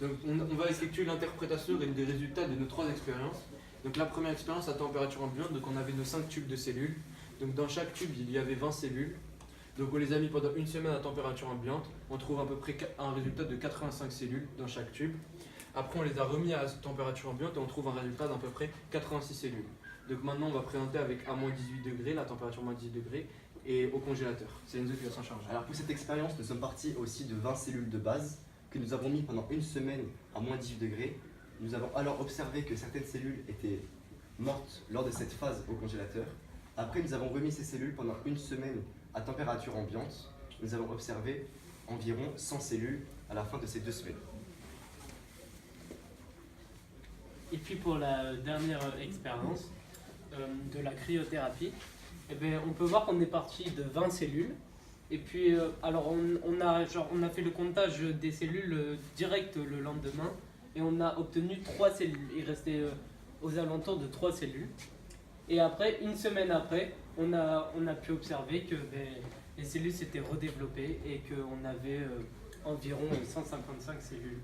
Donc on va effectuer l'interprétation des résultats de nos 3 expériences. Donc la première expérience à température ambiante, donc on avait nos 5 tubes de cellules. Donc dans chaque tube, il y avait 20 cellules. Donc on les a mis pendant une semaine à température ambiante. On trouve à peu près un résultat de 85 cellules dans chaque tube. Après on les a remis à température ambiante et on trouve un résultat d'à peu près 86 cellules. Donc maintenant on va présenter avec à moins 18 degrés, la température moins 18 degrés, et au congélateur. C'est Enzo qui va s'en charger. Alors pour cette expérience, nous sommes partis aussi de 20 cellules de base que nous avons mis pendant une semaine à moins 18 degrés. Nous avons alors observé que certaines cellules étaient mortes lors de cette phase au congélateur. Après, nous avons remis ces cellules pendant une semaine à température ambiante. Nous avons observé environ 100 cellules à la fin de ces 2 semaines. Et puis pour la dernière expérience de la cryothérapie, eh bien, on peut voir qu'on est parti de 20 cellules. Et puis, alors on a fait le comptage des cellules direct le lendemain et on a obtenu 3 cellules. Il restait aux alentours de 3 cellules. Et après, une semaine après, on a pu observer que les cellules s'étaient redéveloppées et qu'on avait environ 155 cellules.